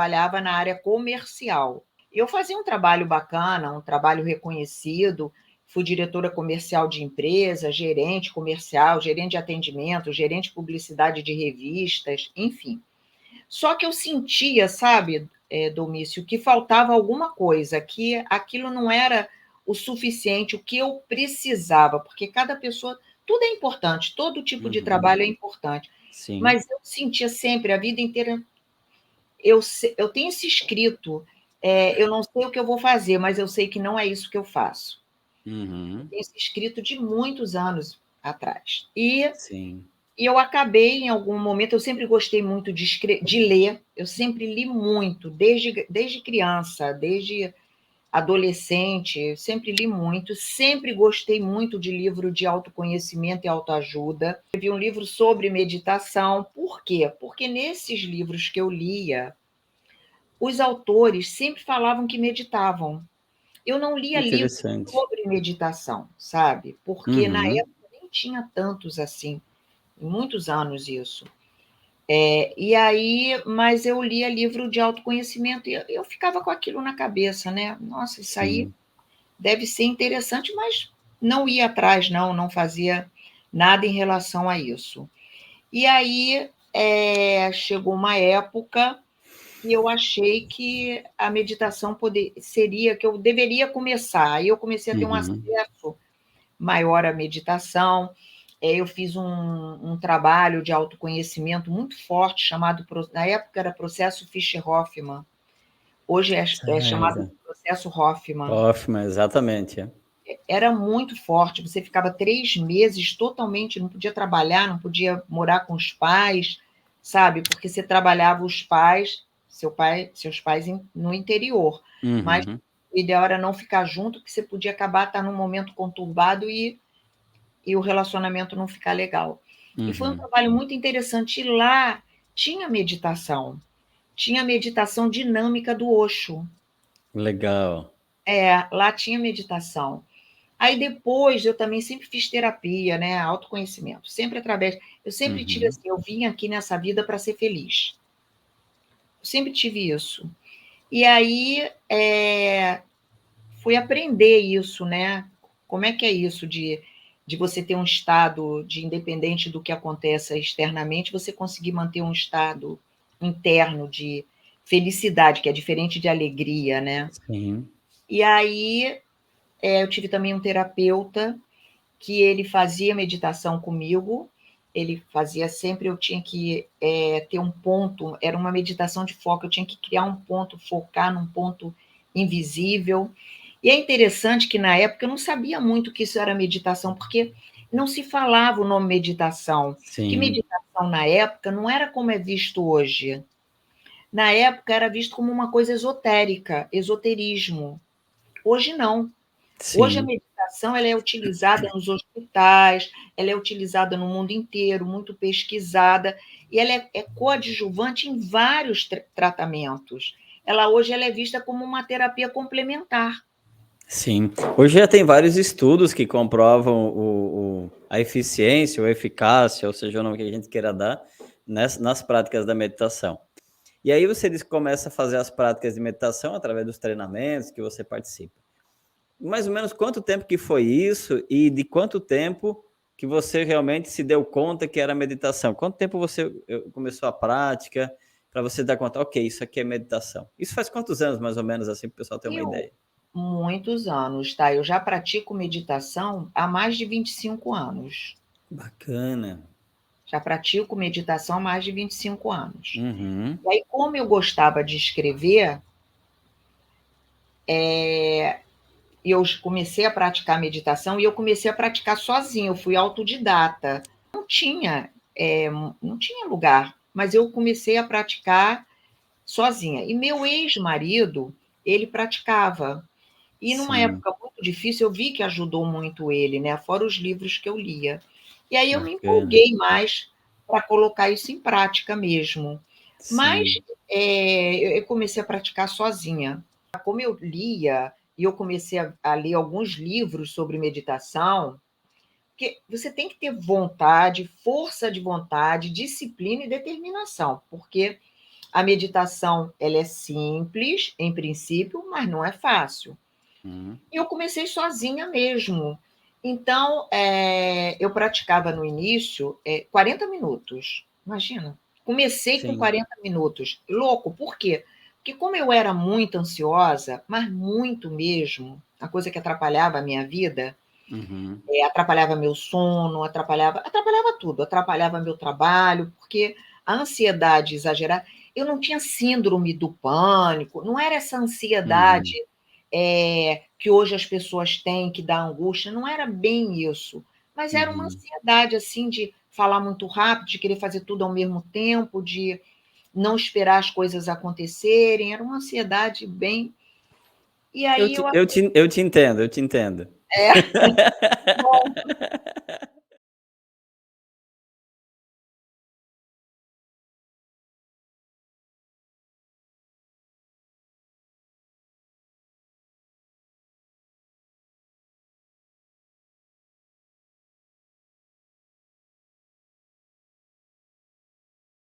trabalhava na área comercial. Eu fazia um trabalho bacana, um trabalho reconhecido, fui diretora comercial de empresa, gerente comercial, gerente de atendimento, gerente de publicidade de revistas, enfim. Só que eu sentia, sabe, Domício, que faltava alguma coisa, que aquilo não era o suficiente, o que eu precisava, porque cada pessoa, tudo é importante, todo tipo de Uhum. trabalho é importante, Sim. mas eu sentia sempre, a vida inteira, eu tenho esse escrito, eu não sei o que eu vou fazer, mas eu sei que não é isso que eu faço. Eu Uhum. tenho esse escrito de muitos anos atrás. E Sim. eu acabei, em algum momento, eu sempre gostei muito de ler, eu sempre li muito, desde criança, desde adolescente, sempre li muito, sempre gostei muito de livro de autoconhecimento e autoajuda. Escrevi um livro sobre meditação, por quê? Porque nesses livros que eu lia, os autores sempre falavam que meditavam. Eu não lia livros Interessante. sobre meditação, sabe? Porque na Uhum. época nem tinha tantos assim, muitos anos isso. E aí, mas eu lia livro de autoconhecimento e eu ficava com aquilo na cabeça, né? Nossa, isso aí Sim. deve ser interessante, mas não ia atrás, não fazia nada em relação a isso. E aí chegou uma época que eu achei que a meditação seria que eu deveria começar. Aí eu comecei a ter um Uhum. acesso maior à meditação. Eu fiz um trabalho de autoconhecimento muito forte, chamado, na época era processo Fischer-Hoffmann, hoje é chamado Certo. processo Hoffmann. Hoffman, exatamente. É. Era muito forte, você ficava 3 meses totalmente, não podia trabalhar, não podia morar com os pais, sabe? Porque você trabalhava os pais, seus pais no interior, mas Uhum. o ideal era não ficar junto, porque você podia acabar estar num momento conturbado e o relacionamento não ficar legal. E foi um Uhum. trabalho muito interessante. E lá tinha meditação dinâmica do Osho. Legal. Lá tinha meditação. Aí depois eu também sempre fiz terapia, né, autoconhecimento, sempre através, eu sempre tive Uhum. assim, eu vim aqui nessa vida para ser feliz. Eu sempre tive isso. E aí fui aprender isso, né? Como é que é isso de você ter um estado de independente do que aconteça externamente, você conseguir manter um estado interno de felicidade, que é diferente de alegria, né? Sim. E aí eu tive também um terapeuta que ele fazia meditação comigo, ele fazia sempre, eu tinha que ter um ponto, era uma meditação de foco, eu tinha que criar um ponto, focar num ponto invisível. E é interessante que na época eu não sabia muito que isso era meditação, porque não se falava o nome meditação, que Sim. meditação na época não era como é visto hoje. Na época era visto como uma coisa esotérica, esoterismo. Hoje não. Hoje a Sim. meditação ela é utilizada nos hospitais, ela é utilizada no mundo inteiro, muito pesquisada, e ela é coadjuvante em vários tratamentos. Hoje ela é vista como uma terapia complementar. Sim. Hoje já tem vários estudos que comprovam a eficiência ou eficácia, ou seja, o nome que a gente queira dar, nas práticas da meditação. E aí você começa a fazer as práticas de meditação através dos treinamentos que você participa. Mais ou menos quanto tempo que foi isso e de quanto tempo que você realmente se deu conta que era meditação? Quanto tempo você começou a prática para você dar conta, ok, isso aqui é meditação? Isso faz quantos anos, mais ou menos, assim, para o pessoal ter uma Eu, ideia? muitos anos, tá? Eu já pratico meditação há mais de 25 anos. Bacana. Já pratico meditação há mais de 25 anos. Uhum. E aí, como eu gostava de escrever, e eu comecei a praticar meditação e eu comecei a praticar sozinha, eu fui autodidata. Não tinha lugar, mas eu comecei a praticar sozinha. E meu ex-marido, ele praticava. E numa Sim, época muito difícil, eu vi que ajudou muito ele, né? Fora os livros que eu lia. E aí eu me bacana. empolguei mais para colocar isso em prática mesmo. Mas Sim. eu comecei a praticar sozinha. Como eu lia e eu comecei a ler alguns livros sobre meditação, porque você tem que ter vontade, força de vontade, disciplina e determinação, porque A meditação, ela é simples, em princípio, mas não é fácil. E eu comecei sozinha mesmo. Então, eu praticava no início 40 minutos. Imagina. Comecei com Sim. 40 minutos. Louco, por quê? Porque como eu era muito ansiosa, mas muito mesmo, a coisa que atrapalhava a minha vida, Uhum. atrapalhava meu sono, atrapalhava tudo, atrapalhava meu trabalho, porque a ansiedade exagerada, eu não tinha síndrome do pânico, não era essa ansiedade Uhum. que hoje as pessoas têm, que dá angústia, não era bem isso, mas era uma Uhum. ansiedade assim de falar muito rápido, de querer fazer tudo ao mesmo tempo, de não esperar as coisas acontecerem, era uma ansiedade bem. E Eu aí te, eu te, eu te entendo, eu te entendo. é,